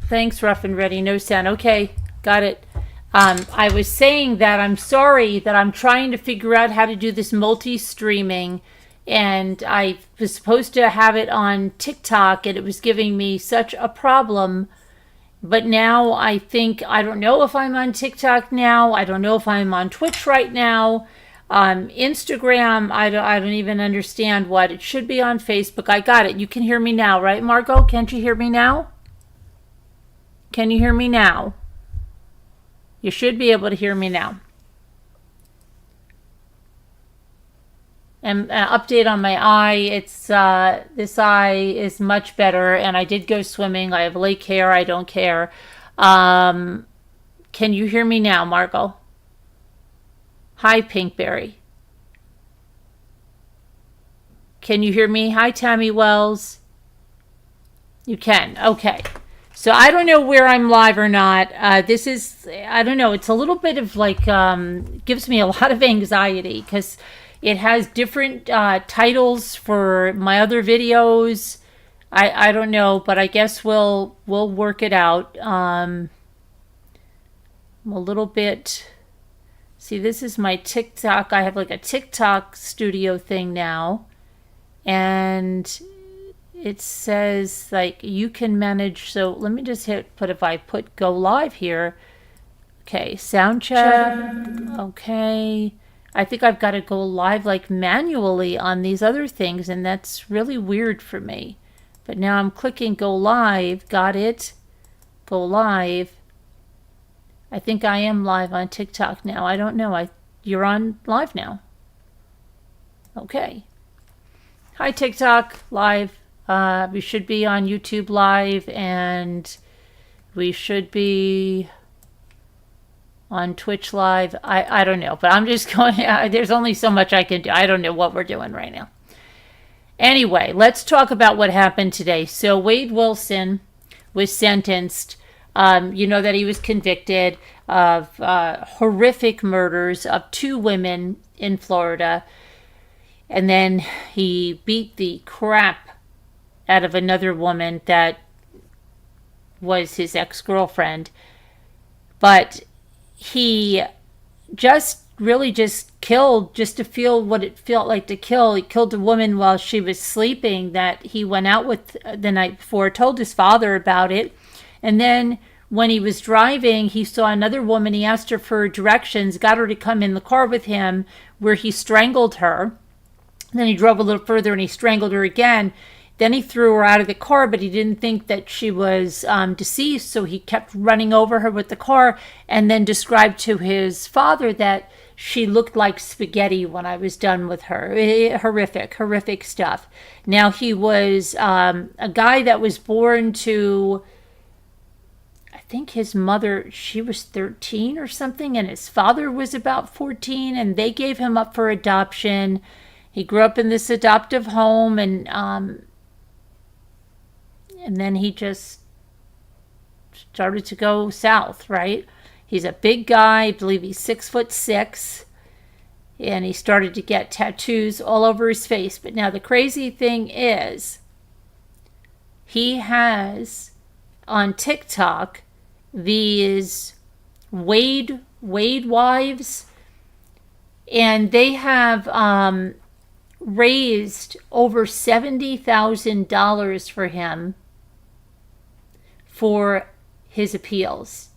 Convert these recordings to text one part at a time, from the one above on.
Thanks, Rough and Ready. No sound. Okay, got it. I was saying that I'm sorry that I'm trying to figure out how to do this multi-streaming, and I was supposed to have it on TikTok, and it was giving me such a problem. But now I don't know if I'm on TikTok now. I don't know if I'm on Twitch right now. Instagram, I don't even understand what. It should be on Facebook. I got it. You can hear me now, right, Margot? Can't you hear me now? Can you hear me now? You should be able to hear me now. And update on my eye. It's this eye is much better, and I did go swimming. I have lake hair. I don't care. Can you hear me now, Margot? Hi, Pinkberry. Can you hear me? Hi, Tammy Wells. You can. Okay. So I don't know where I'm live or not. This is, I don't know. It's a little bit of like, gives me a lot of anxiety because it has different titles for my other videos. I don't know, but I guess we'll work it out. I'm a little bit. See, this is my TikTok. I have like a TikTok studio thing now. And it says like you can manage. So let me just if I put go live here. Okay, sound check. Okay. I think I've got to go live like manually on these other things. And that's really weird for me. But now I'm clicking go live. Got it. Go live. I think I am live on TikTok now. I don't know. You're on live now. Okay. Hi, TikTok live. We should be on YouTube live, and we should be on Twitch live. I don't know, but I'm just going. There's only so much I can do. I don't know what we're doing right now. Anyway, let's talk about what happened today. So Wade Wilson was sentenced. You know that he was convicted of horrific murders of 2 women in Florida. And then he beat the crap out of another woman that was his ex-girlfriend. But he really just killed just to feel what it felt like to kill. He killed a woman while she was sleeping that he went out with the night before, told his father about it. And then when he was driving, he saw another woman. He asked her for directions, got her to come in the car with him, where he strangled her. Then he drove a little further and he strangled her again. Then he threw her out of the car, but he didn't think that she was deceased, so he kept running over her with the car and then described to his father that she looked like spaghetti when I was done with her. Horrific stuff. Now, he was a guy that was born to, I think his mother, she was 13 or something, and his father was about 14, and they gave him up for adoption. He grew up in this adoptive home, and then he just started to go south, right? He's a big guy. I believe he's 6'6", and he started to get tattoos all over his face. But now the crazy thing is, he has on TikTok these Wade wives, and they have raised over $70,000 for him for his appeals.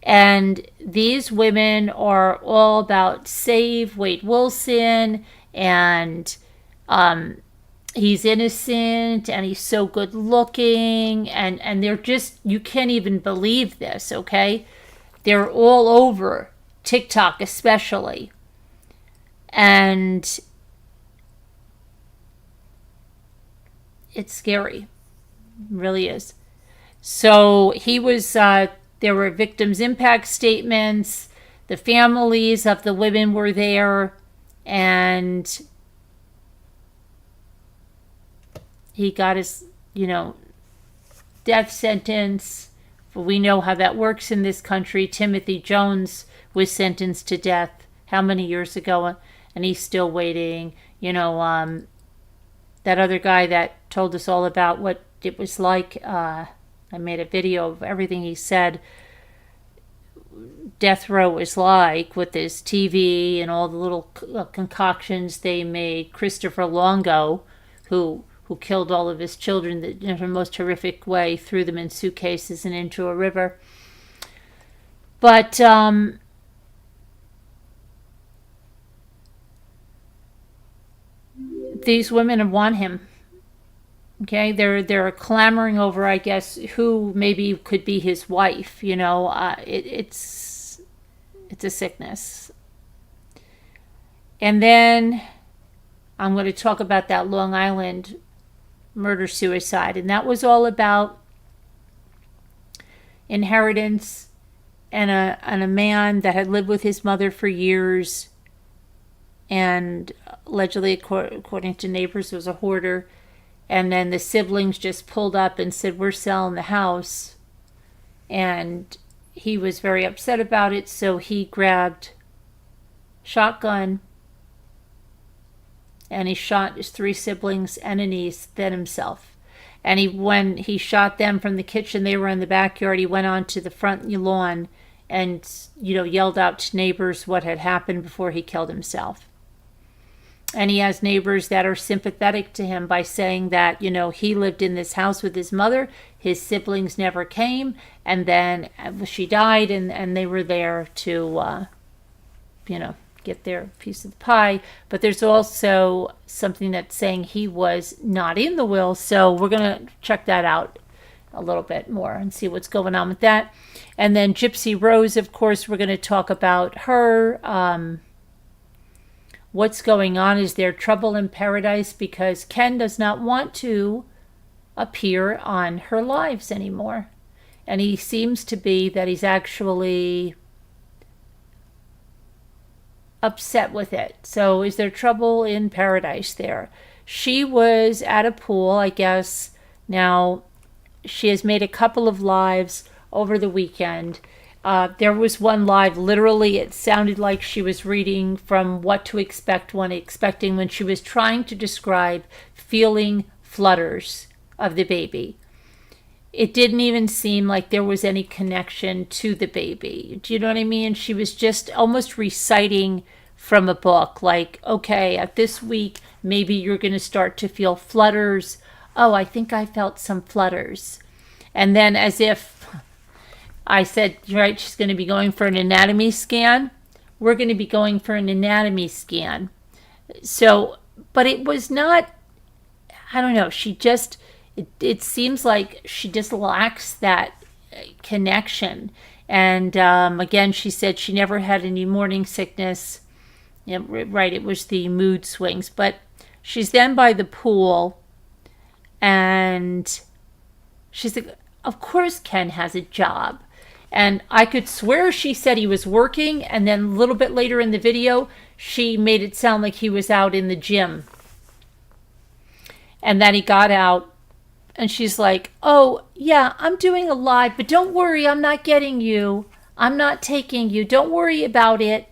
And these women are all about save Wade Wilson, and he's innocent, and he's so good looking, and they're just, you can't even believe this, okay? They're all over TikTok especially. And it's scary. It really is. So he was, there were victims' impact statements. The families of the women were there. And he got his, death sentence. But we know how that works in this country. Timothy Jones was sentenced to death how many years ago? And he's still waiting. That other guy that told us all about what it was like I made a video of everything he said death row is like, with his TV and all the little concoctions they made. Christopher Longo, who killed all of his children in the most horrific way, threw them in suitcases and into a river. But these women want him. Okay, they're clamoring over, I guess, who maybe could be his wife. You know, it's a sickness. And then I'm going to talk about that Long Island murder-suicide, and that was all about inheritance and a man that had lived with his mother for years, and allegedly, according to neighbors, was a hoarder. And then the siblings just pulled up and said, we're selling the house. And he was very upset about it, so he grabbed a shotgun and he shot his 3 siblings and a niece, then himself. And when he shot them from the kitchen, they were in the backyard, he went onto the front lawn and, yelled out to neighbors what had happened before he killed himself. And he has neighbors that are sympathetic to him by saying that, he lived in this house with his mother, his siblings never came, and then she died, and they were there to, get their piece of the pie. But there's also something that's saying he was not in the will, so we're going to check that out a little bit more and see what's going on with that. And then Gypsy Rose, of course, we're going to talk about her. What's going on? Is there trouble in paradise? Because Ken does not want to appear on her lives anymore. And he seems to be that he's actually upset with it. So is there trouble in paradise there? She was at a pool, I guess. Now, she has made a couple of lives over the weekend. There was one live, literally it sounded like she was reading from What to Expect When Expecting, when she was trying to describe feeling flutters of the baby. It didn't even seem like there was any connection to the baby. Do you know what I mean? She was just almost reciting from a book, like, okay, at this week, maybe you're going to start to feel flutters. Oh, I think I felt some flutters. And then as if I said, right, she's going to be going for an anatomy scan. We're going to be going for an anatomy scan. So, but it was not, I don't know, she just, it seems like she just lacks that connection. And again, she said she never had any morning sickness. Yeah, right, it was the mood swings. But she's then by the pool and she's like, of course Ken has a job. And I could swear she said he was working, and then a little bit later in the video, she made it sound like he was out in the gym. And then he got out, and she's like, oh, yeah, I'm doing a live, but don't worry, I'm not getting you. I'm not taking you. Don't worry about it.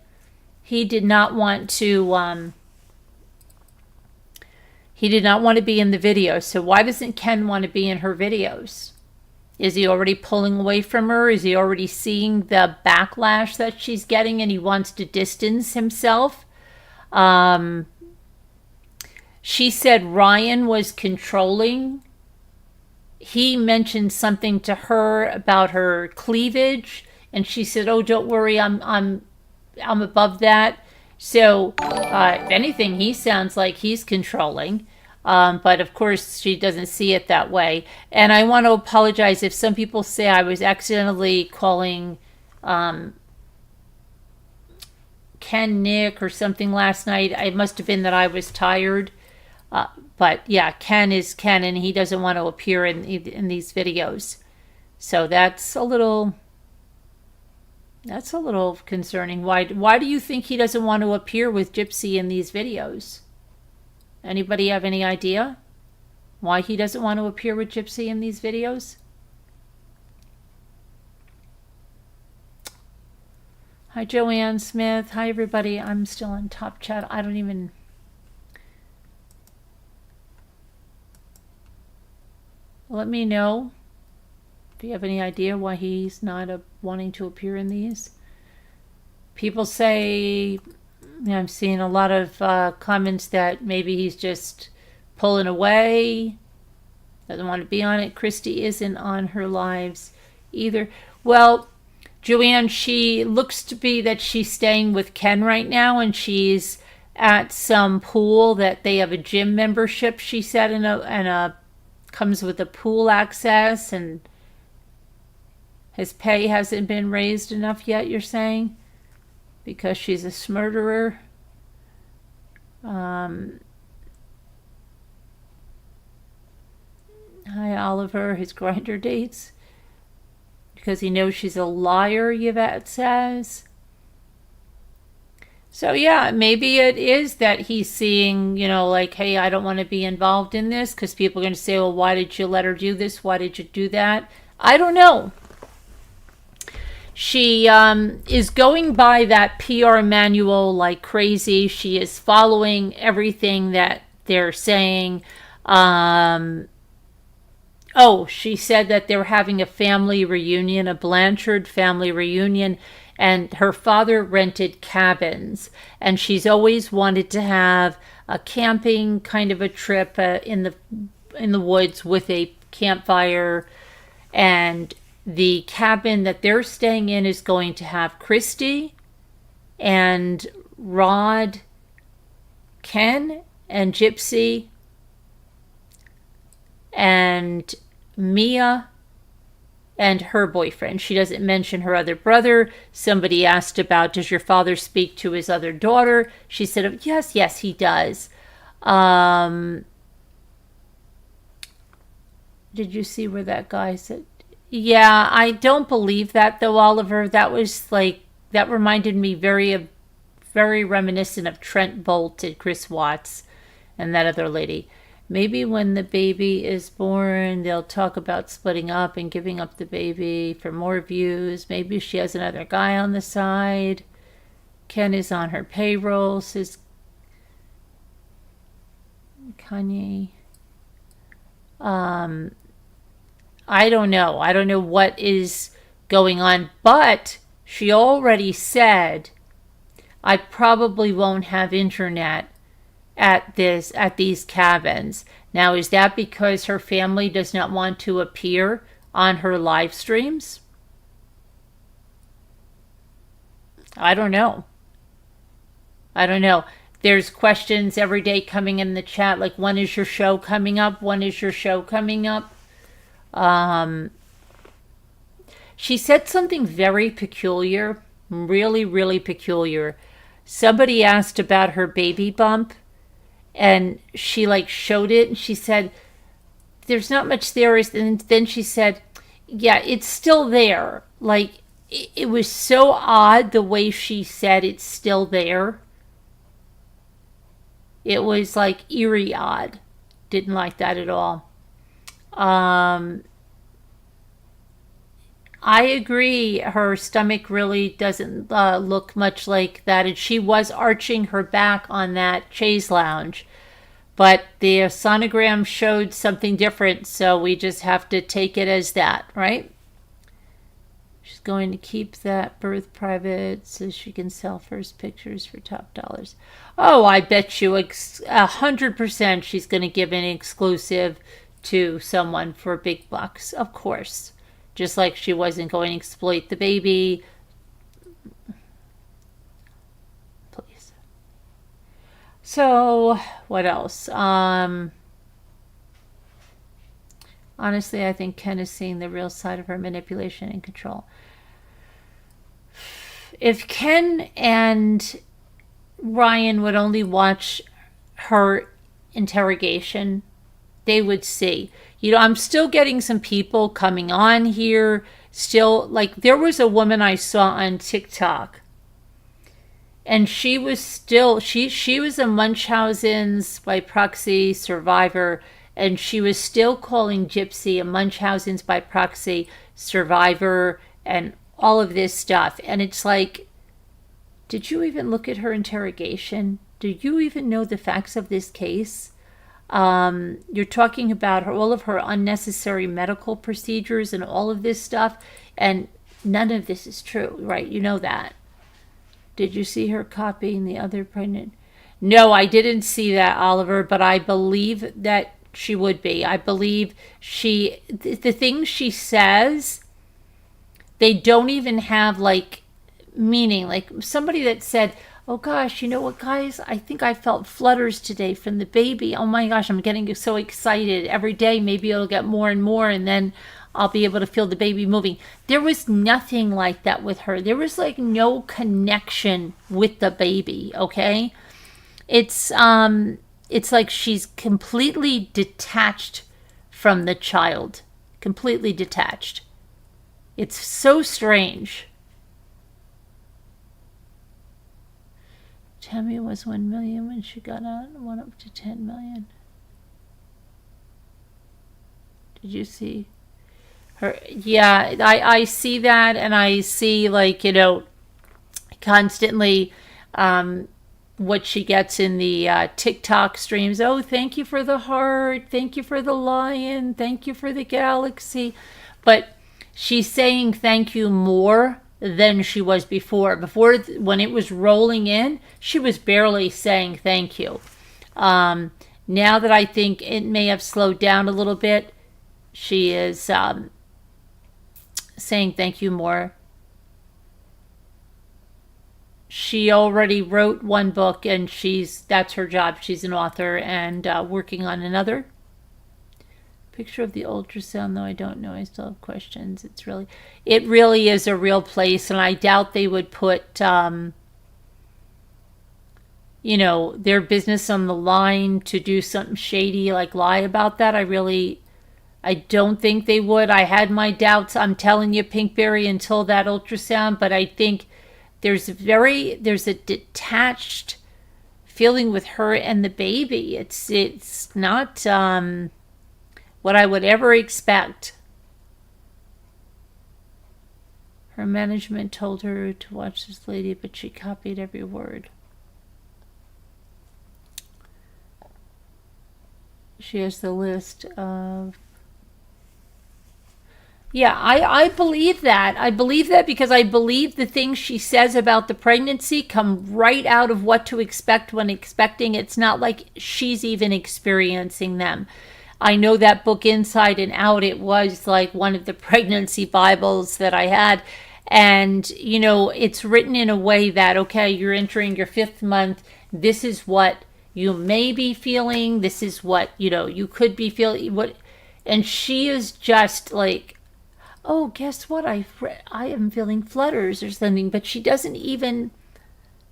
He did not want to, be in the video. So why doesn't Ken want to be in her videos? Is he already pulling away from her? Is he already seeing the backlash that she's getting and he wants to distance himself? She said Ryan was controlling. He mentioned something to her about her cleavage, and she said, oh, don't worry, I'm above that. So if anything, he sounds like he's controlling. But of course, she doesn't see it that way. And I want to apologize if some people say I was accidentally calling Ken Nick or something last night. It must have been that I was tired. But yeah, Ken is Ken, and he doesn't want to appear in these videos. So that's a little concerning. Why do you think he doesn't want to appear with Gypsy in these videos? Anybody have any idea why he doesn't want to appear with Gypsy in these videos? Hi, Joanne Smith. Hi, everybody. I'm still on Top Chat. I don't even... Let me know Do you have any idea why he's not wanting to appear in these? People say, I'm seeing a lot of comments that maybe he's just pulling away, doesn't want to be on it. Christy isn't on her lives either. Well, Joanne, she looks to be that she's staying with Ken right now, and she's at some pool that they have a gym membership, she said, and a comes with a pool access, and his pay hasn't been raised enough yet, you're saying? Because she's a smurderer. Hi, Oliver. His grinder dates. Because he knows she's a liar, Yvette says. So yeah, maybe it is that he's seeing, like, hey, I don't want to be involved in this, because people are going to say, well, why did you let her do this? Why did you do that? I don't know. She is going by that PR manual like crazy. She is following everything that they're saying. She said that they're having a family reunion, a Blanchard family reunion, and her father rented cabins. And she's always wanted to have a camping kind of a trip in the woods with a campfire. And the cabin that they're staying in is going to have Christy and Rod, Ken and Gypsy and Mia and her boyfriend. She doesn't mention her other brother. Somebody asked about, does your father speak to his other daughter? She said, yes, he does. Did you see where that guy said? Yeah, I don't believe that though, Oliver. That reminded me very reminiscent of Trent Bolt and Chris Watts and that other lady. Maybe when the baby is born, they'll talk about splitting up and giving up the baby for more views. Maybe she has another guy on the side. Ken is on her payroll, says Kanye. I don't know. I don't know what is going on, but she already said, I probably won't have internet at these cabins. Now, is that because her family does not want to appear on her live streams? I don't know. There's questions every day coming in the chat, like, when is your show coming up? When is your show coming up? She said something very peculiar, really, really peculiar. Somebody asked about her baby bump, and she showed it, and she said, there's not much there. And then she said, yeah, it's still there. It was so odd the way she said it's still there. It was eerie odd. Didn't like that at all. I agree. Her stomach really doesn't look much like that. And she was arching her back on that chaise lounge. But the sonogram showed something different. So we just have to take it as that, right? She's going to keep that birth private so she can sell first pictures for top dollars. Oh, I bet you 100% she's going to give an exclusive to someone for big bucks, of course. Just like she wasn't going to exploit the baby. Please. So, what else? Honestly, I think Ken is seeing the real side of her manipulation and control. If Ken and Ryan would only watch her interrogation, they would see. I'm still getting some people coming on here. Still, there was a woman I saw on TikTok, and she was still, she was a Munchausen's by proxy survivor, and she was still calling Gypsy a Munchausen's by proxy survivor and all of this stuff. And it's did you even look at her interrogation? Do you even know the facts of this case? You're talking about all of her unnecessary medical procedures and all of this stuff, and none of this is true, right? You know that. Did you see her copying the other pregnant? No, I didn't see that, Oliver, but I believe that she would be. I believe the things she says, they don't even have like meaning. Like somebody that said, oh gosh, you know what, guys? I think I felt flutters today from the baby. Oh my gosh, I'm getting so excited. Every day, maybe it'll get more and more, and then I'll be able to feel the baby moving. There was nothing like that with her. There was like no connection with the baby, okay? It's like she's completely detached from the child. Completely detached. It's so strange. Tammy was 1 million when she got out and went up to 10 million. Did you see her? Yeah, I see that, and I see, like, you know, constantly what she gets in the TikTok streams. Oh, thank you for the heart. Thank you for the lion. Thank you for the galaxy. But she's saying thank you more than she was before. Before, when it was rolling in, she was barely saying thank you. Now that I think it may have slowed down a little bit, she is saying thank you more. She already wrote one book, and that's her job. She's an author and working on another. Picture of the ultrasound, though I don't know. I still have questions. It really is a real place, and I doubt they would put, you know, their business on the line to do something shady, like lie about that. I don't think they would. I had my doubts. I'm telling you, Pinkberry, until that ultrasound, but I think there's a detached feeling with her and the baby. It's not what I would ever expect. Her management told her to watch this lady, but she copied every word. She has the list of... Yeah, I believe that. I believe that because I believe the things she says about the pregnancy come right out of what to expect when expecting. It's not like she's even experiencing them. I know that book Inside and Out, it was like one of the pregnancy Bibles that I had. And, you know, it's written in a way that, okay, you're entering your 5th month. This is what you may be feeling. This is what, you know, you could be feeling. And she is just like, oh, guess what? I am feeling flutters or something. But she doesn't even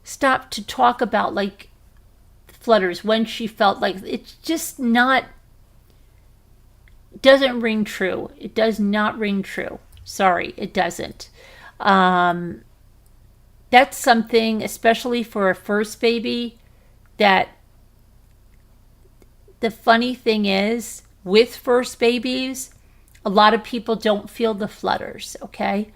stop to talk about, like, flutters when she felt like it's just not... doesn't ring true. It does not ring true. Sorry, it doesn't. That's something, especially for a first baby, that the funny thing is, with first babies, a lot of people don't feel the flutters, okay?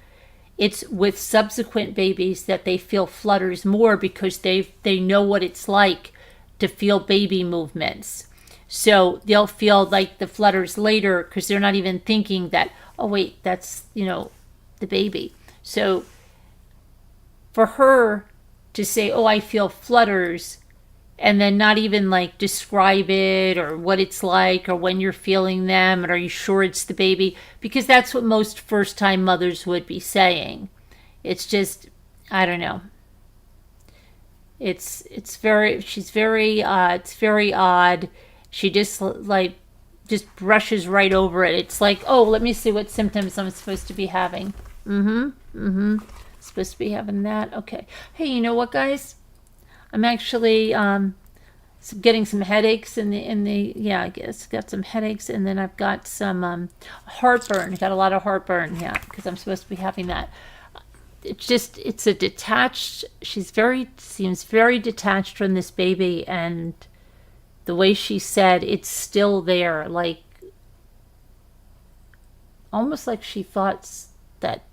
It's with subsequent babies that they feel flutters more because they know what it's like to feel baby movements. So they'll feel like the flutters later because they're not even thinking that, oh, wait, that's, you know, the baby. So for her to say, oh, I feel flutters, and then not even like describe it or what it's like or when you're feeling them and are you sure it's the baby? Because that's what most first-time mothers would be saying. It's just, I don't know. It's very odd. She just brushes right over it. It's like, oh, let me see what symptoms I'm supposed to be having. Supposed to be having that. Okay. Hey, you know what, guys? I'm actually getting some headaches I guess got some headaches, and then I've got some heartburn. I got a lot of heartburn, yeah, because I'm supposed to be having that. It's a detached. Seems very detached from this baby, and the way she said it's still there, like almost like she thought that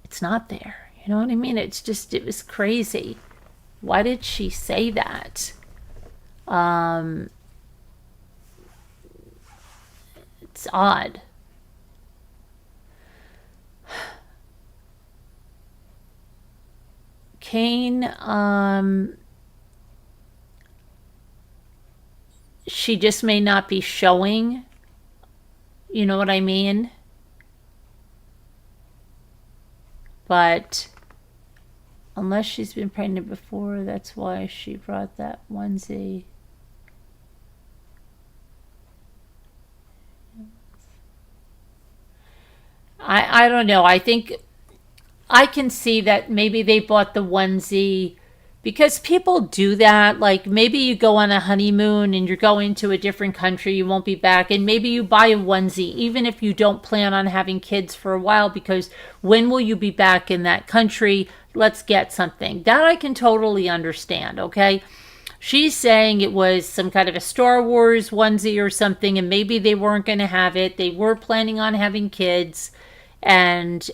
it's not there. You know what I mean? It was crazy. Why did she say that? It's odd. Kane, she just may not be showing. You know what I mean? But unless she's been pregnant before, that's why she brought that onesie. I don't know. I think I can see that maybe they bought the onesie because people do that. Like maybe you go on a honeymoon and you're going to a different country, you won't be back, and maybe you buy a onesie even if you don't plan on having kids for a while, because when will you be back in that country? Let's get something. That I can totally understand, okay? She's saying it was some kind of a Star Wars onesie or something, and maybe they weren't going to have it. They were planning on having kids, and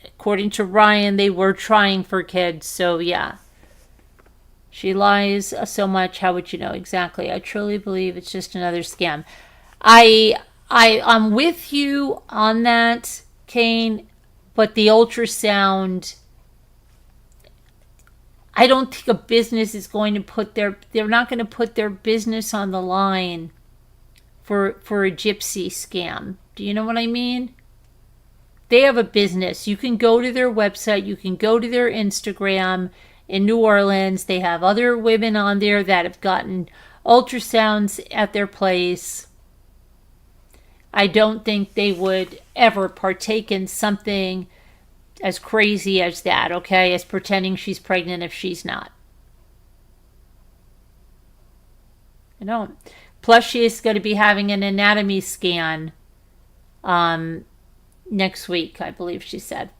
according to Ryan, they were trying for kids. So yeah, she lies so much. How would you know? Exactly. I truly believe it's just another scam. I'm with you on that, Kane, but the ultrasound, I don't think a business is going to they're not going to put their business on the line for a gypsy scam. Do you know what I mean? They have a business. You can go to their website. You can go to their Instagram in New Orleans. They have other women on there that have gotten ultrasounds at their place. I don't think they would ever partake in something as crazy as that, okay? As pretending she's pregnant if she's not. I don't. Plus, she is going to be having an anatomy scan next week, I believe she said.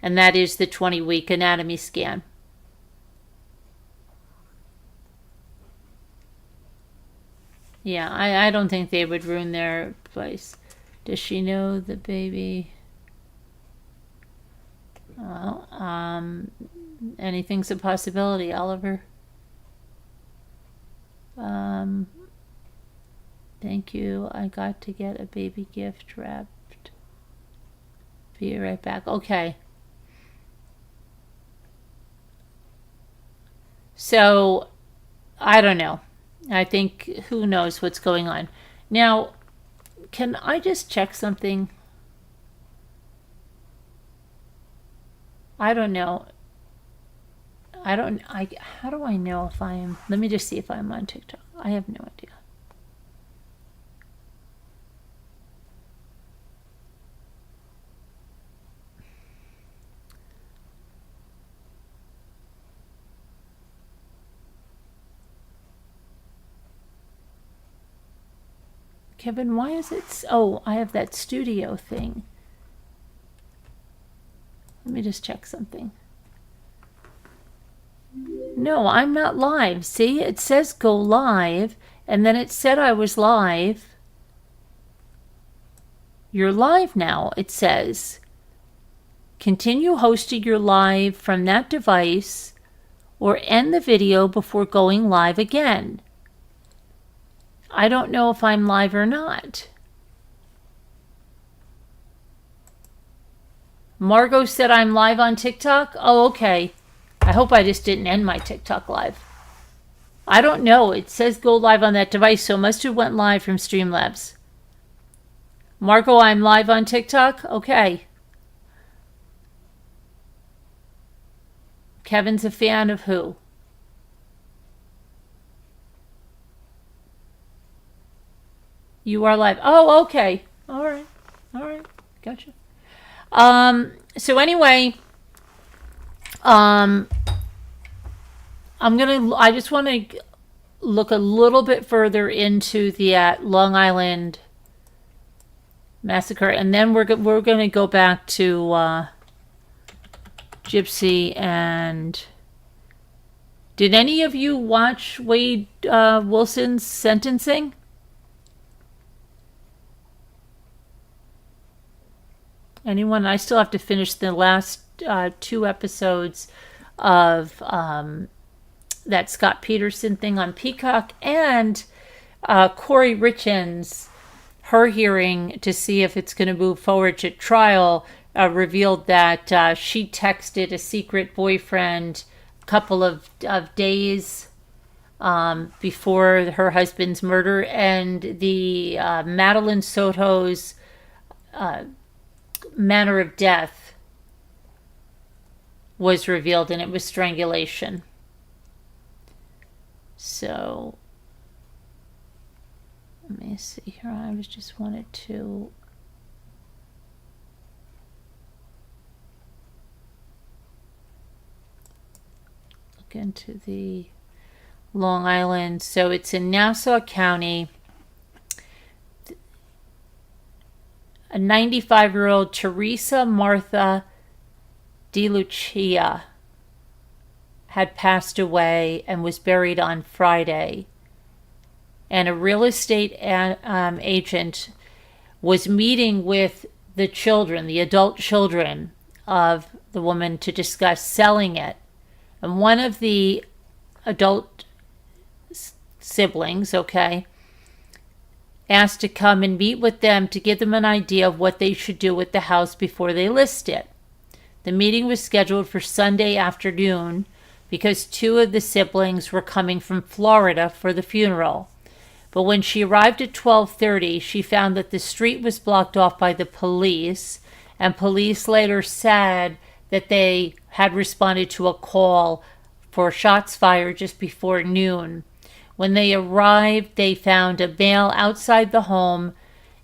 And that is the 20-week anatomy scan. Yeah, I don't think they would ruin their place. Does she know the baby? Well, anything's a possibility, Oliver. Thank you. I got to get a baby gift wrapped. Be right back. Okay. So, I don't know. I think who knows what's going on. Now, can I just check something? I don't know. How do I know if I am? Let me just see if I'm on TikTok. I have no idea. Kevin, why is it? Oh, I have that studio thing. Let me just check something. No, I'm not live. See, it says go live, and then it said I was live. You're live now, it says. Continue hosting your live from that device or end the video before going live again. I don't know if I'm live or not. Margot said I'm live on TikTok. Oh, okay. I hope I just didn't end my TikTok live. I don't know. It says go live on that device, so it must have went live from Streamlabs. Margot, I'm live on TikTok. Okay. Kevin's a fan of who? You are live. Oh, okay. All right. Gotcha. So anyway, I just want to look a little bit further into the Long Island massacre, and then we're going to go back to Gypsy. And did any of you watch Wade Wilson's sentencing? Anyone? I still have to finish the last 2 episodes of that Scott Peterson thing on Peacock, and Corey Richens, her hearing to see if it's going to move forward to trial, revealed that she texted a secret boyfriend a couple of days before her husband's murder, and the Madeline Soto's manner of death was revealed, and it was strangulation. So let me see here. I just wanted to look into the Long Island. So it's in Nassau County. A 95-year-old Teresa Martha DeLucia had passed away and was buried on Friday. And a real estate agent was meeting with the children, the adult children of the woman, to discuss selling it. And one of the adult siblings, asked to come and meet with them to give them an idea of what they should do with the house before they list it. The meeting was scheduled for Sunday afternoon because two of the siblings were coming from Florida for the funeral. But when she arrived at 12:30, she found that the street was blocked off by the police, and police later said that they had responded to a call for shots fired just before noon. When they arrived, they found a male outside the home,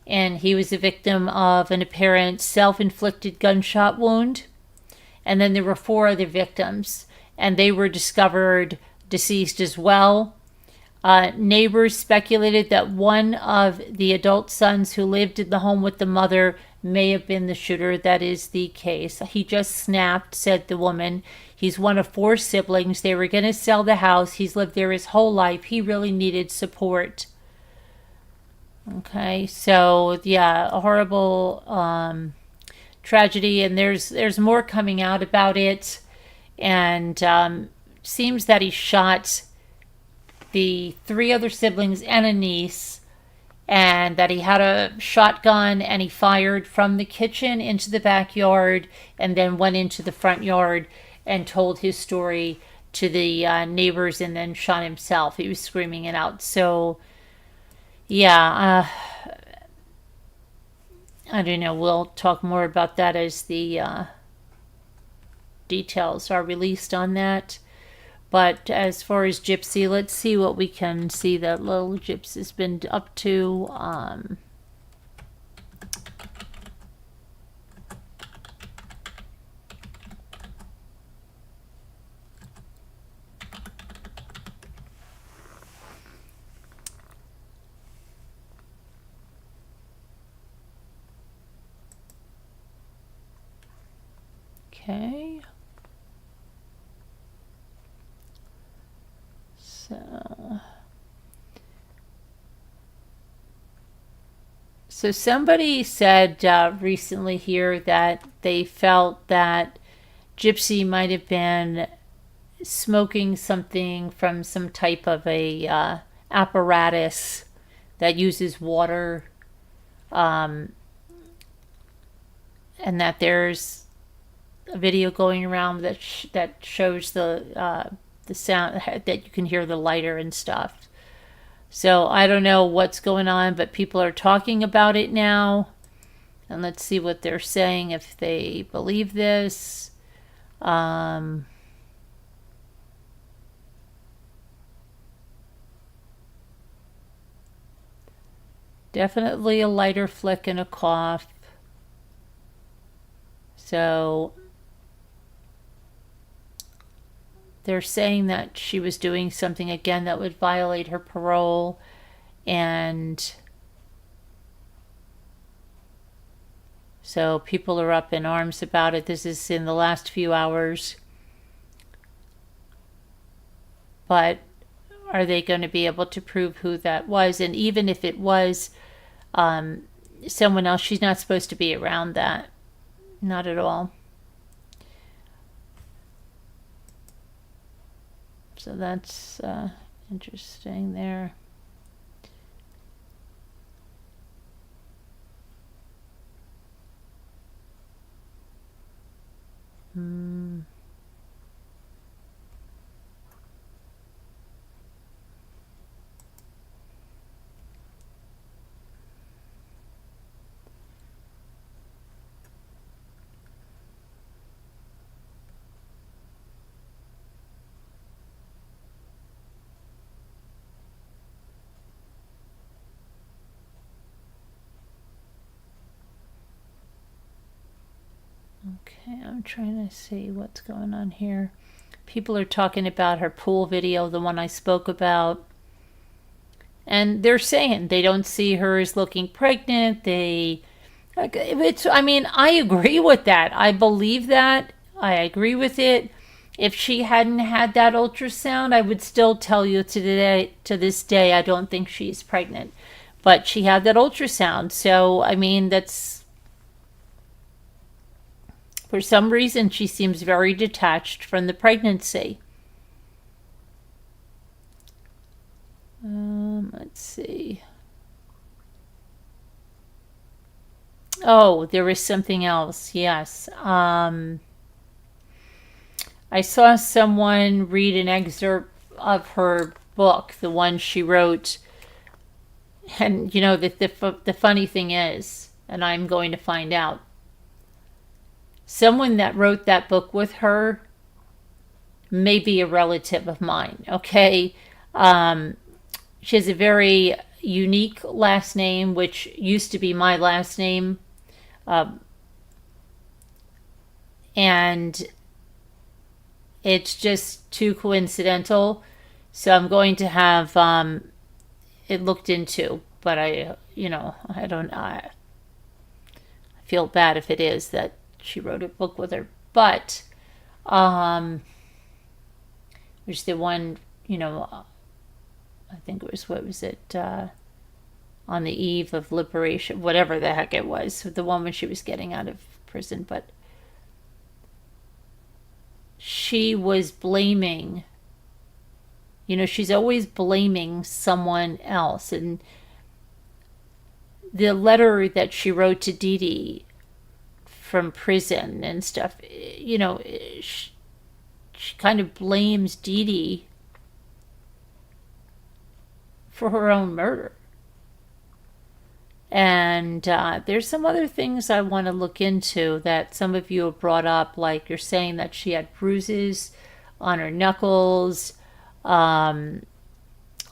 and he was a victim of an apparent self-inflicted gunshot wound. And then there were 4 other victims, and they were discovered deceased as well. Neighbors speculated that one of the adult sons who lived in the home with the mother may have been the shooter. That is the case. He just snapped, said the woman. He's one of 4 siblings. They were going to sell the house. He's lived there his whole life. He really needed support. Okay, so yeah, a horrible tragedy, and there's more coming out about it. And seems that he shot the 3 other siblings and a niece, and that he had a shotgun and he fired from the kitchen into the backyard and then went into the front yard and told his story to the neighbors and then shot himself. He was screaming it out. So yeah, I don't know. We'll talk more about that as the details are released on that. But as far as Gypsy, let's see what we can see that little Gypsy's been up to. Okay. So somebody said recently here that they felt that Gypsy might have been smoking something from some type of a apparatus that uses water, and that there's a video going around that shows the sound that you can hear the lighter and stuff. So I don't know what's going on, but people are talking about it now. And let's see what they're saying, if they believe this. Definitely a lighter flick and a cough. So they're saying that she was doing something again that would violate her parole, and so people are up in arms about it. This is in the last few hours. But are they going to be able to prove who that was? And even if it was someone else, she's not supposed to be around that. Not at all. So that's interesting there. Okay, I'm trying to see what's going on here. People are talking about her pool video, the one I spoke about. And they're saying they don't see her as looking pregnant. I mean, I agree with that. I believe that. I agree with it. If she hadn't had that ultrasound, I would still tell you to this day, I don't think she's pregnant. But she had that ultrasound. So, I mean, for some reason, she seems very detached from the pregnancy. Let's see. Oh, there is something else. Yes. I saw someone read an excerpt of her book, the one she wrote. And, you know, the funny thing is, and I'm going to find out, someone that wrote that book with her may be a relative of mine, okay? She has a very unique last name, which used to be my last name. And it's just too coincidental. So I'm going to have it looked into. But I feel bad if it is that she wrote a book with her. But, which the one, I think it was, what was it, on the eve of liberation, whatever the heck it was, the one when she was getting out of prison. But she was blaming, she's always blaming someone else. And the letter that she wrote to Dee Dee from prison and stuff, she kind of blames Dee Dee for her own murder. And there's some other things I want to look into that some of you have brought up, like you're saying that she had bruises on her knuckles. A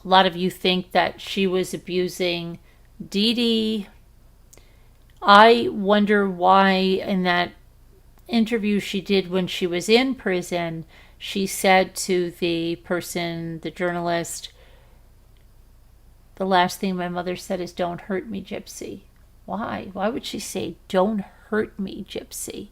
lot of you think that she was abusing Dee Dee. I wonder why in that interview she did when she was in prison, she said to the person, the journalist, the last thing my mother said is, "Don't hurt me, Gypsy." Why? Why would she say, "Don't hurt me, Gypsy"?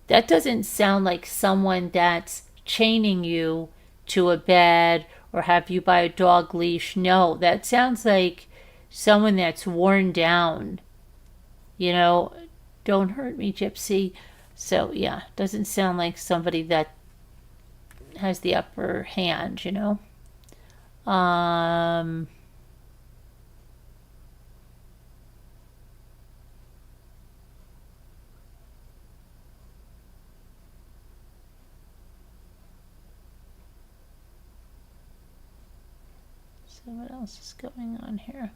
That doesn't sound like someone that's chaining you to a bed or have you by a dog leash. No, that sounds like someone that's worn down. Don't hurt me, Gypsy. So, yeah, doesn't sound like somebody that has the upper hand, So what else is going on here?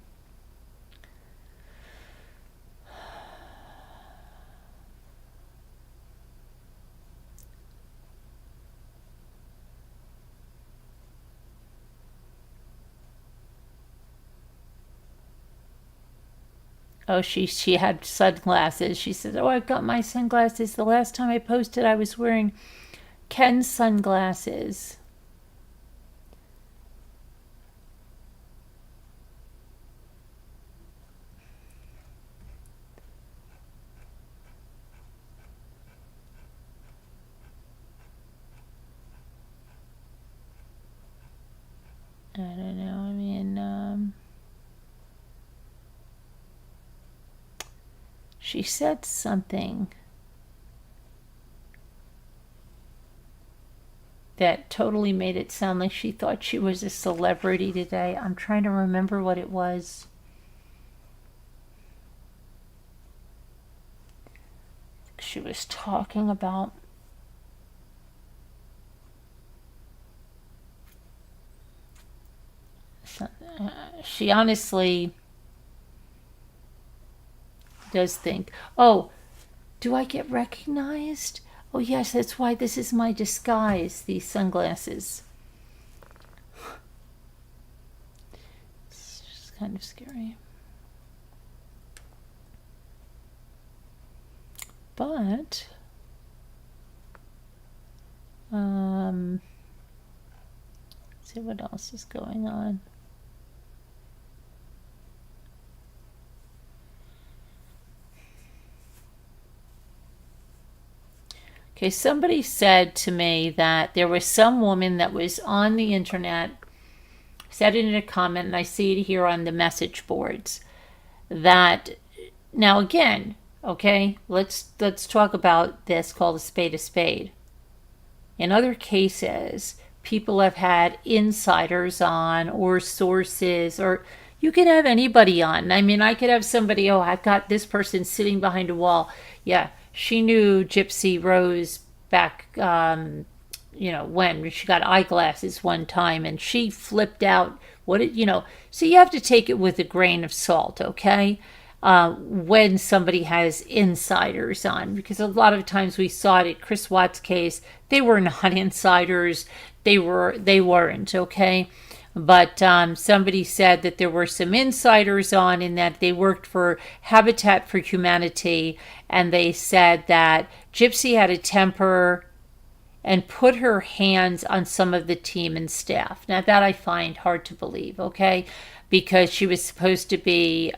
Oh, she had sunglasses. She said, "Oh, I got my sunglasses. The last time I posted, I was wearing Ken's sunglasses." I don't know. I mean, she said something that totally made it sound like she thought she was a celebrity today. I'm trying to remember what it was. She was talking about she honestly does think, oh, do I get recognized? Oh yes, that's why this is my disguise, these sunglasses. It's just kind of scary. But let's see what else is going on. Okay, somebody said to me that there was some woman that was on the internet, said it in a comment, and I see it here on the message boards, that, now again, okay, let's talk about this, called a spade a spade. In other cases, people have had insiders on or sources, or you can have anybody on. I mean, I could have somebody, oh, I've got this person sitting behind a wall. Yeah, she knew Gypsy Rose back, when she got eyeglasses one time and she flipped out. So you have to take it with a grain of salt, okay? When somebody has insiders on, because a lot of times we saw it at Chris Watt's case, they were not insiders. They weren't, okay? But somebody said that there were some insiders on, in that they worked for Habitat for Humanity, and they said that Gypsy had a temper and put her hands on some of the team and staff. Now that I find hard to believe, okay? Because she was supposed to be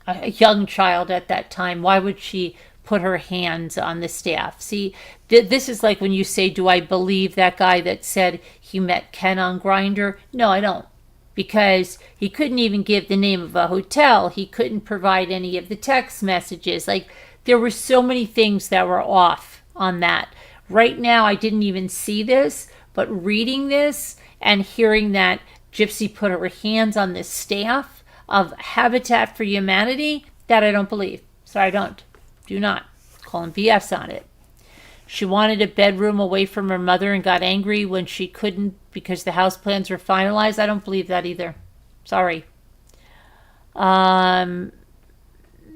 a young child at that time. Why would she put her hands on the staff? See, this is like when you say, do I believe that guy that said he met Ken on Grindr? No, I don't. Because he couldn't even give the name of a hotel. He couldn't provide any of the text messages. Like, there were so many things that were off on that. Right now, I didn't even see this, but reading this and hearing that Gypsy put her hands on the staff of Habitat for Humanity, that I don't believe. So I don't. Do not. Calling BS on it. She wanted a bedroom away from her mother and got angry when she couldn't because the house plans were finalized. I don't believe that either. Sorry.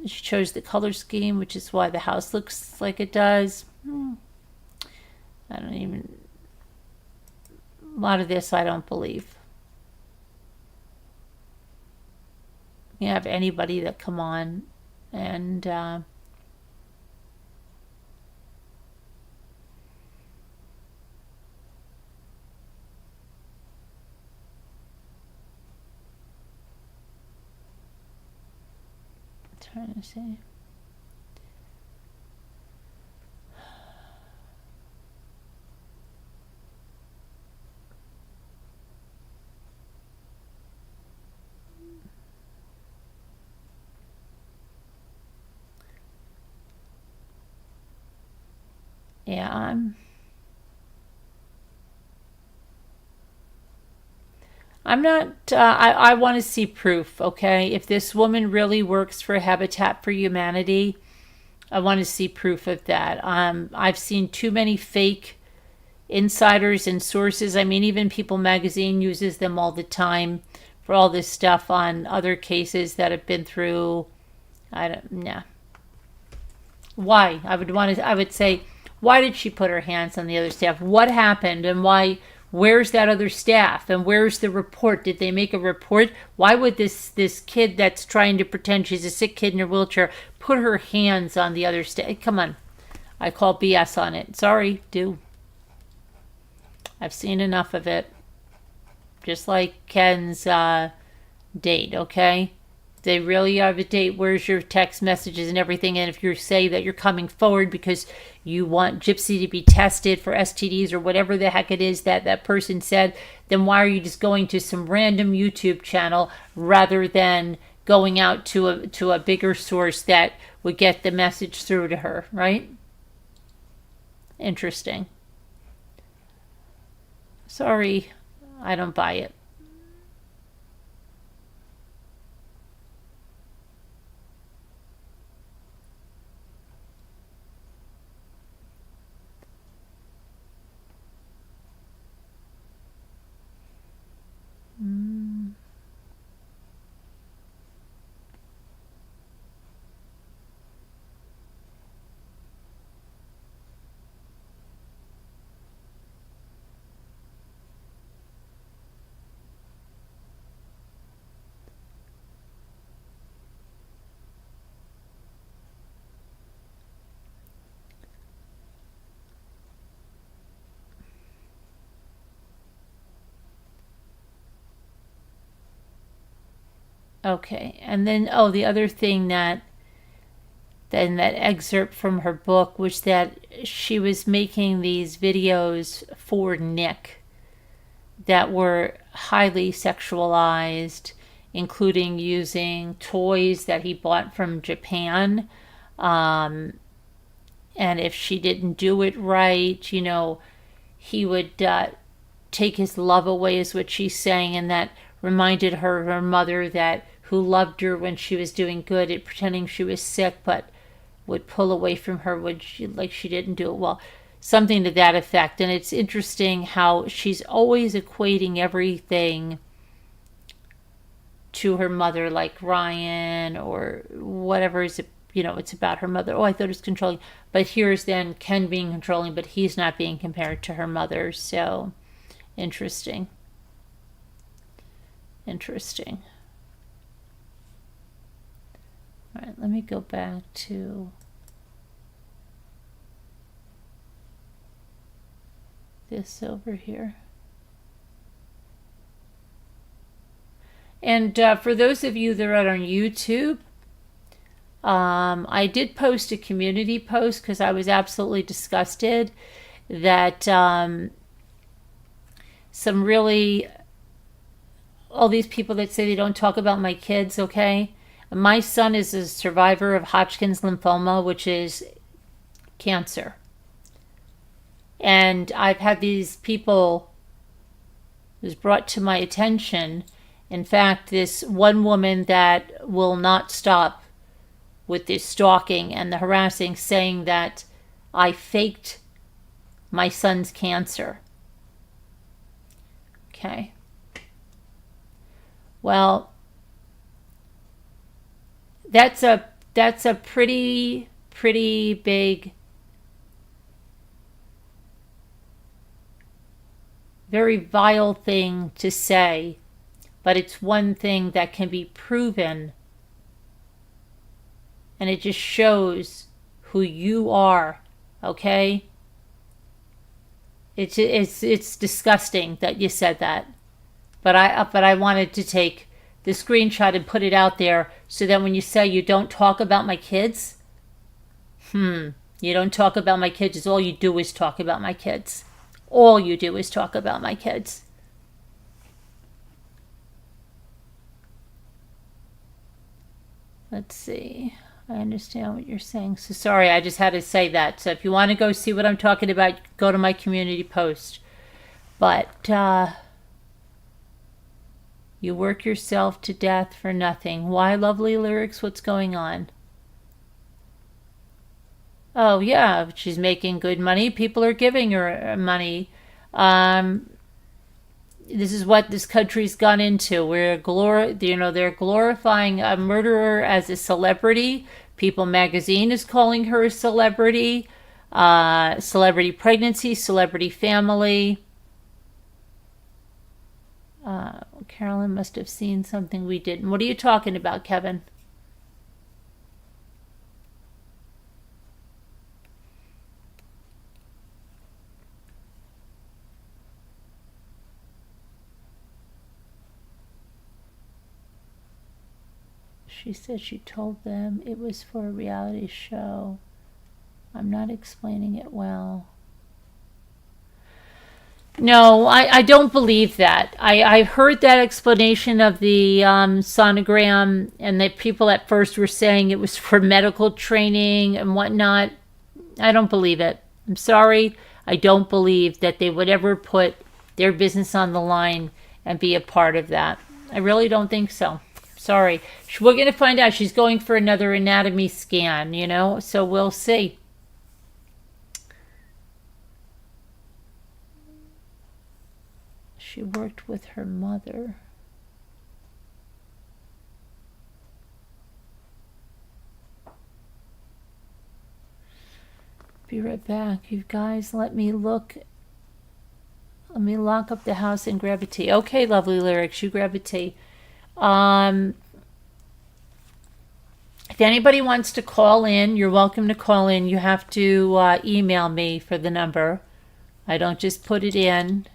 She chose the color scheme, which is why the house looks like it does. A lot of this I don't believe. You have anybody that come on and trying to see. Yeah, I'm not, I want to see proof, okay? If this woman really works for Habitat for Humanity, I want to see proof of that. I've seen too many fake insiders and sources. I mean, even People Magazine uses them all the time for all this stuff on other cases that have been through. Why? I would say, why did she put her hands on the other staff? What happened, and why? Where's that other staff? And where's the report? Did they make a report? Why would this kid that's trying to pretend she's a sick kid in her wheelchair put her hands on the other staff? Come on. I call BS on it. Sorry, do. I've seen enough of it. Just like Ken's date, okay? They really have a date. Where's your text messages and everything? And if you say that you're coming forward because you want Gypsy to be tested for STDs or whatever the heck it is that that person said, then why are you just going to some random YouTube channel rather than going out to a bigger source that would get the message through to her, right? Interesting. Sorry, I don't buy it. Okay, and then, oh, the other thing that then that excerpt from her book was that she was making these videos for Nick that were highly sexualized, including using toys that he bought from Japan. And if she didn't do it right, he would take his love away, is what she's saying, and that reminded her of her mother that who loved her when she was doing good at pretending she was sick, but would pull away from her when she didn't do it well. Something to that effect. And it's interesting how she's always equating everything to her mother, like Ryan or whatever is, it's about her mother. Oh, I thought it was controlling. But here's then Ken being controlling, but he's not being compared to her mother. So interesting. Interesting. All right, let me go back to this over here. And for those of you that are on YouTube, I did post a community post because I was absolutely disgusted that some really, all these people that say they don't talk about my kids, okay? My son is a survivor of Hodgkin's lymphoma, which is cancer. And I've had these people, it was brought to my attention. In fact, this one woman that will not stop with this stalking and the harassing, saying that I faked my son's cancer. Okay. Well, that's a pretty big, very vile thing to say, but it's one thing that can be proven, and it just shows who you are. Okay? It's disgusting that you said that, but I wanted to take the screenshot and put it out there so that when you say you don't talk about my kids, you don't talk about my kids, all you do is talk about my kids. All you do is talk about my kids. Let's see. I understand what you're saying. So sorry, I just had to say that. So if you want to go see what I'm talking about, go to my community post. But you work yourself to death for nothing. Why, lovely lyrics? What's going on? Oh, yeah, she's making good money. People are giving her money. This is what this country's gone into. They're glorifying a murderer as a celebrity. People magazine is calling her a celebrity. Celebrity pregnancy, celebrity family. Carolyn must have seen something we didn't. What are you talking about, Kevin? She said she told them it was for a reality show. I'm not explaining it well. No, I don't believe that. I heard that explanation of the sonogram, and that people at first were saying it was for medical training and whatnot. I don't believe it. I'm sorry. I don't believe that they would ever put their business on the line and be a part of that. I really don't think so. Sorry. We're going to find out. She's going for another anatomy scan, you know, so we'll see. She worked with her mother. Be right back. You guys, let me look. Let me lock up the house and grab a tea. Okay, lovely lyrics. You grab a tea. If anybody wants to call in, you're welcome to call in. You have to email me for the number. I don't just put it in.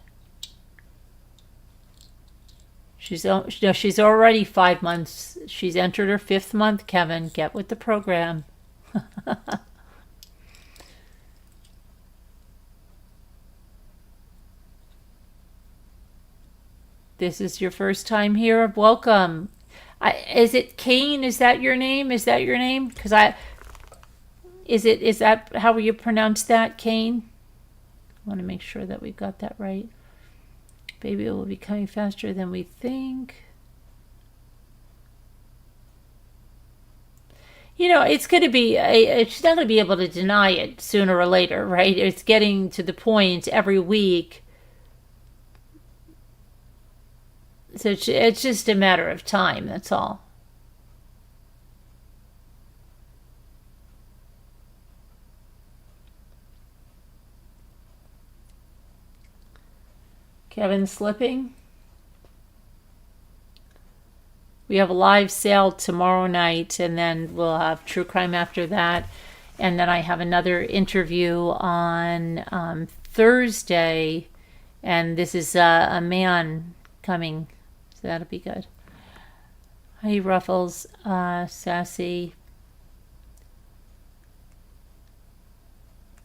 She's already 5 months. She's entered her 5th month, Kevin. Get with the program. This is your first time here. Welcome. Is it Kane? Is that your name? Is that your name? Because is that how you pronounce that, Kane? I want to make sure that we've got that right. Baby will be coming faster than we think. You know, it's going to be, she's not going to be able to deny it sooner or later, right? It's getting to the point every week. So it's just a matter of time, that's all. Kevin slipping. We have a live sale tomorrow night, and then we'll have true crime after that. And then I have another interview on Thursday, and this is a man coming, so that'll be good. Hi, Ruffles, Sassy.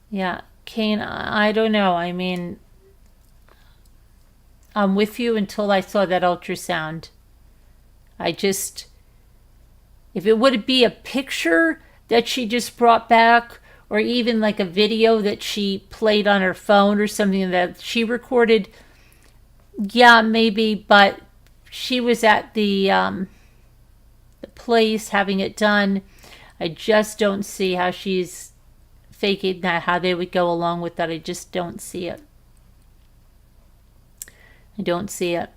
Yeah, Kane, I don't know. I mean, I'm with you until I saw that ultrasound. If it would be a picture that she just brought back, or even like a video that she played on her phone or something that she recorded, yeah, maybe, but she was at the place having it done. I just don't see how she's faking that, how they would go along with that. I just don't see it. I don't see it.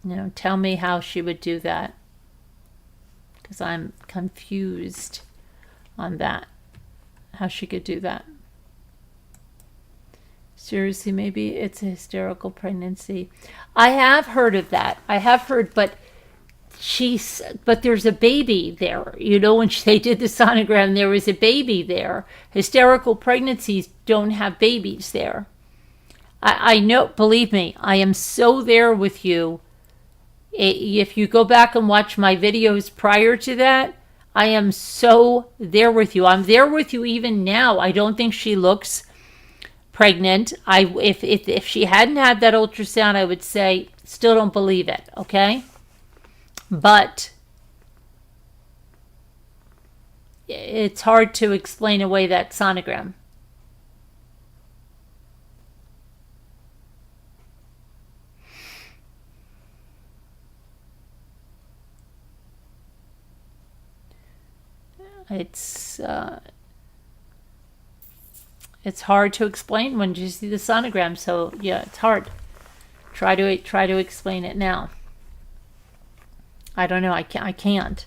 You know, tell me how she would do that, because I'm confused on that, how she could do that. Seriously, maybe it's a hysterical pregnancy. I have heard of that. I have heard, but there's a baby there. You know, when they did the sonogram, there was a baby there. Hysterical pregnancies don't have babies there. I know, believe me, I am so there with you. If you go back and watch my videos prior to that, I am so there with you. I'm there with you even now. I don't think she looks pregnant. If she hadn't had that ultrasound, I would say still don't believe it, okay? But it's hard to explain away that sonogram. It's hard to explain when you see the sonogram. So yeah, it's hard. Try to explain it now. I don't know. I can't.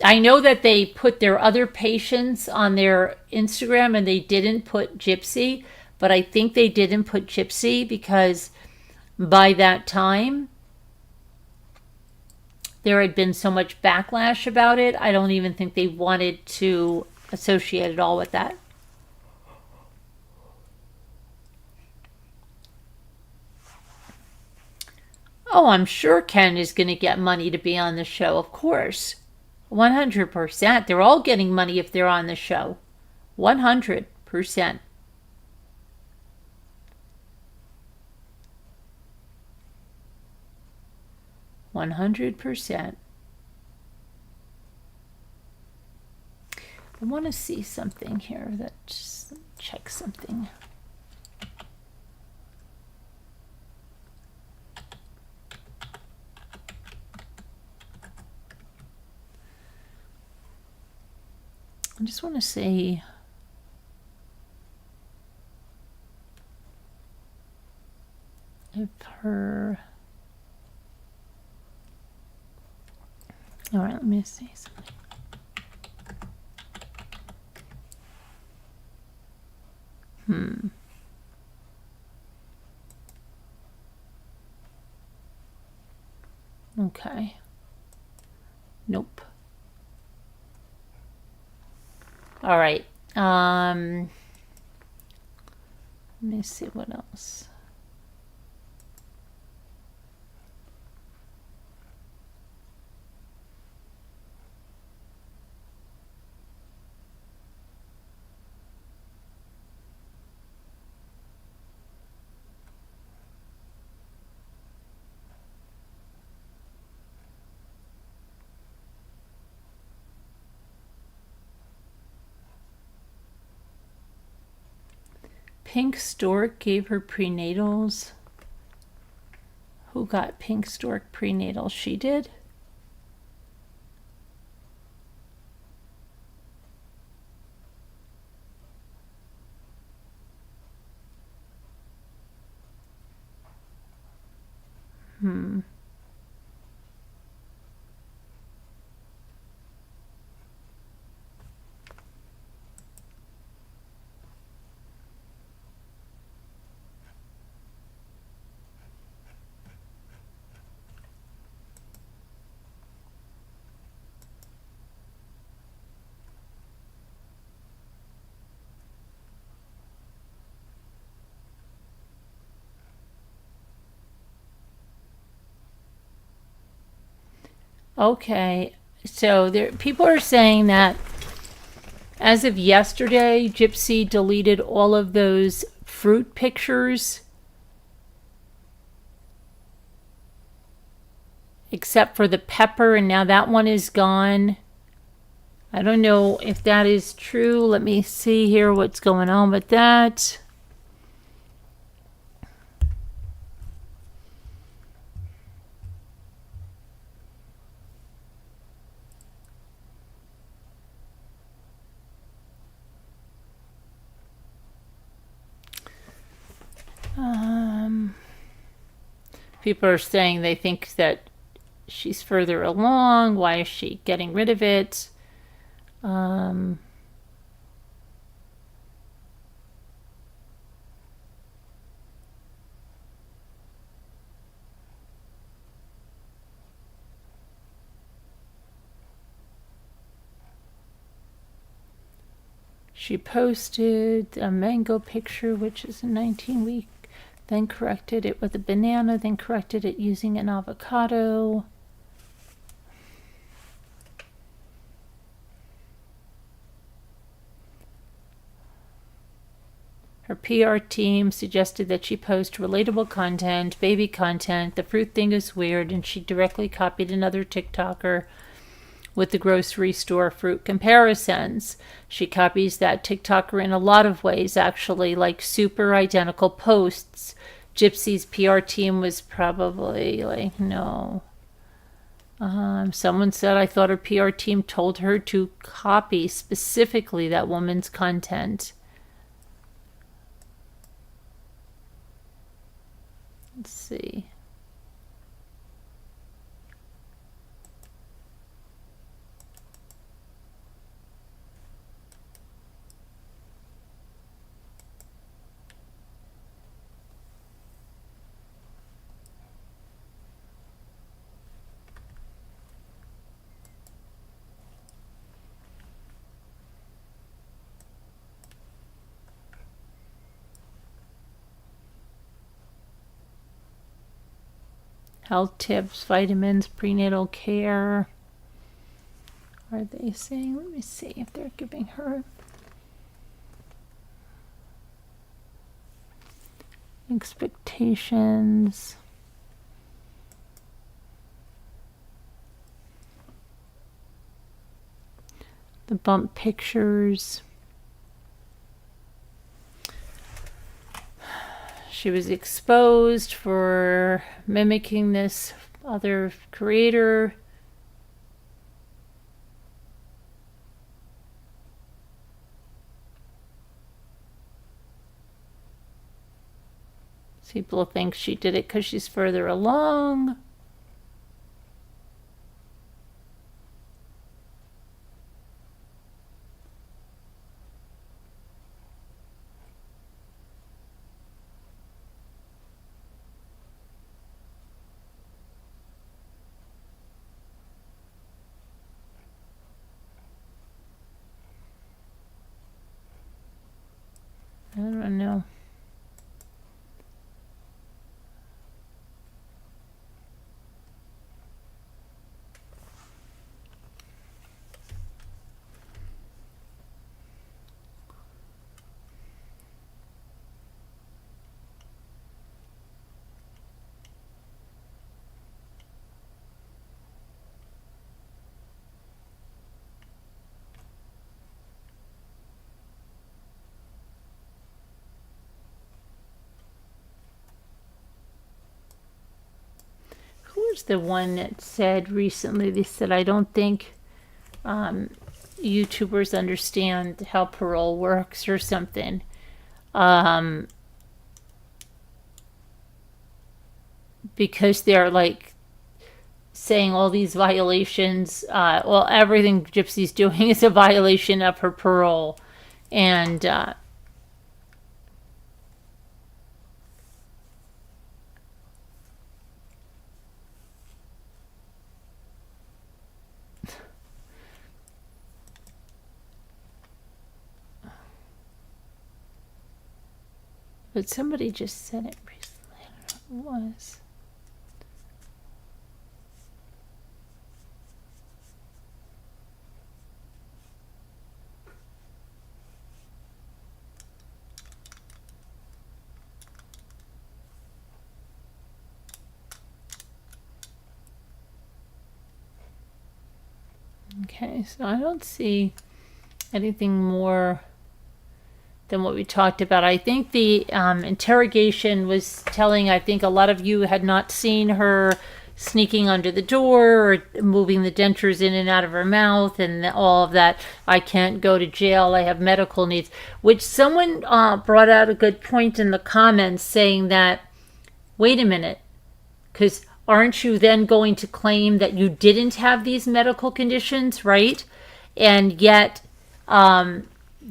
I know that they put their other patients on their Instagram and they didn't put Gypsy, but I think they didn't put Gypsy because by that time there had been so much backlash about it. I don't even think they wanted to associate it all with that. Oh, I'm sure Ken is going to get money to be on the show, of course. 100%. They're all getting money if they're on the show. 100%. 100%. I want to see something here that just check something. I just want to see if her. All right, let me see something. Okay. Nope. All right. Let me see what else. Pink Stork gave her prenatals. Who got Pink Stork prenatal? She did? Okay, so there people are saying that as of yesterday, Gypsy deleted all of those fruit pictures except for the pepper, and now that one is gone. I don't know if that is true. Let me see here what's going on with that. People are saying they think that she's further along. Why is she getting rid of it? She posted a mango picture, which is a 19-week, then corrected it with a banana, then corrected it using an avocado. Her PR team suggested that she post relatable content, baby content. The fruit thing is weird, and she directly copied another TikToker with the grocery store fruit comparisons. She copies that TikToker in a lot of ways, actually, like super identical posts. Gypsy's PR team was probably like, no. Someone said, I thought her PR team told her to copy specifically that woman's content. Let's see. Health tips, vitamins, prenatal care. Are they saying? Let me see if they're giving her expectations. The bump pictures. She was exposed for mimicking this other creator. People think she did it because she's further along. I don't know. Who's the one that said recently, they said, I don't think YouTubers understand how parole works or something. Because they're like saying all these violations, well, everything Gypsy's doing is a violation of her parole. And but somebody just said it recently. I don't know who it was. Okay, so I don't see anything more than what we talked about. I think the interrogation was telling, I think a lot of you had not seen her sneaking under the door or moving the dentures in and out of her mouth and all of that. I can't go to jail, I have medical needs, which someone brought out a good point in the comments saying that, wait a minute, because aren't you then going to claim that you didn't have these medical conditions, right? And yet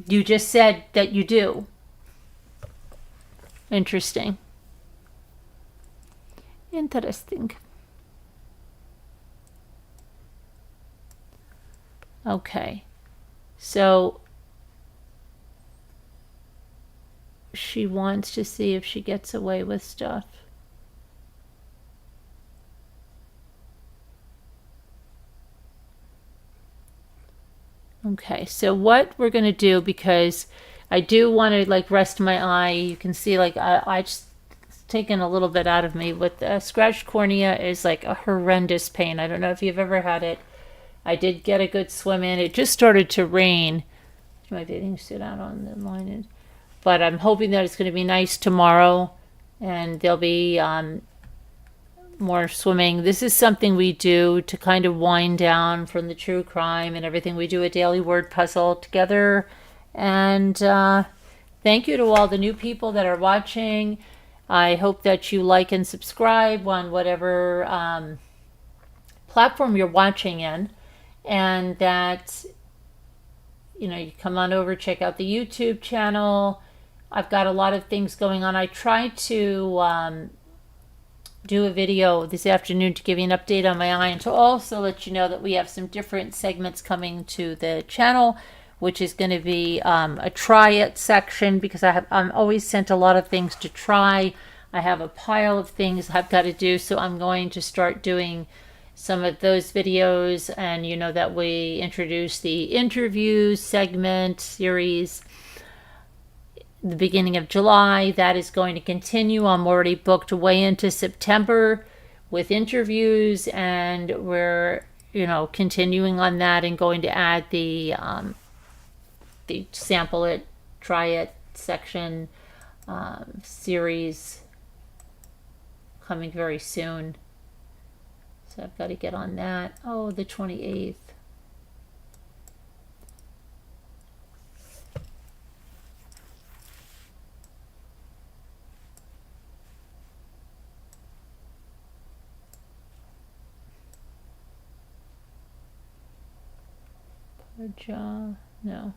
you just said that you do. Interesting. Interesting. Okay. So she wants to see if she gets away with stuff. Okay, so what we're going to do, because I do want to like rest my eye, you can see like I just taken a little bit out of me. With scratched cornea is like a horrendous pain. I don't know if you've ever had it. I did get a good swim in. It just started to rain. My dating suit out on the line, but I'm hoping that it's going to be nice tomorrow, and there'll be more swimming. This is something we do to kind of wind down from the true crime and everything. We do a daily word puzzle together, and thank you to all the new people that are watching. I hope that you like and subscribe on whatever platform you're watching in, and that you come on over, check out the YouTube channel. I've got a lot of things going on. I tried to do a video this afternoon to give you an update on my eye, and to also let you know that we have some different segments coming to the channel, which is going to be a try it section, because I'm always sent a lot of things to try. I have a pile of things I've got to do, so I'm going to start doing some of those videos. And that we introduce the interview segment series the beginning of July. That is going to continue. I'm already booked way into September with interviews, and we're you know, continuing on that and going to add the sample it, try it section series coming very soon. So I've got to get on that. Oh, the 28th. No.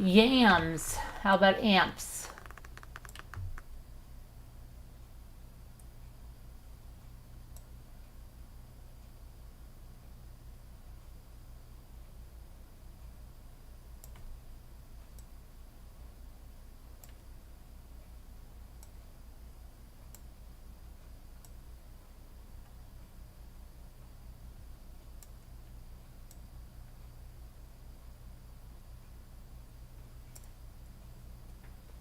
Yams. How about amps?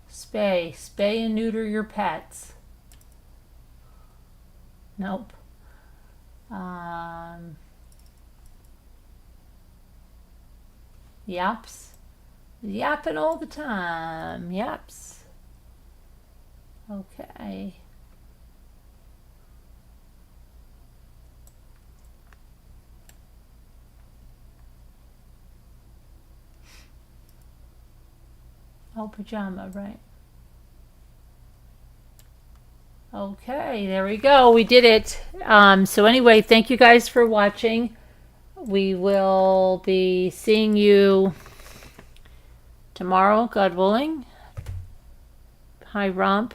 Spay. Spay and neuter your pets. Nope. Yaps. Yapping all the time. Yaps. Okay. Oh, pajama, right. Okay, there we go. We did it. So anyway, thank you guys for watching. We will be seeing you tomorrow, God willing. Hi, Romp.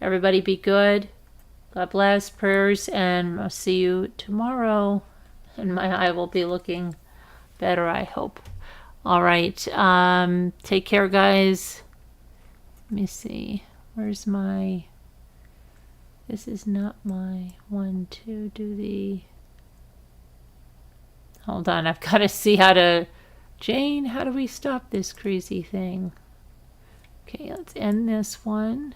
Everybody be good. God bless. Prayers, and I'll see you tomorrow. And my eye will be looking better, I hope. All right. Take care, guys. Let me see. Where's my... This is not my one to do the... Hold on, I've got to see how to... Jane, how do we stop this crazy thing? Okay, let's end this one.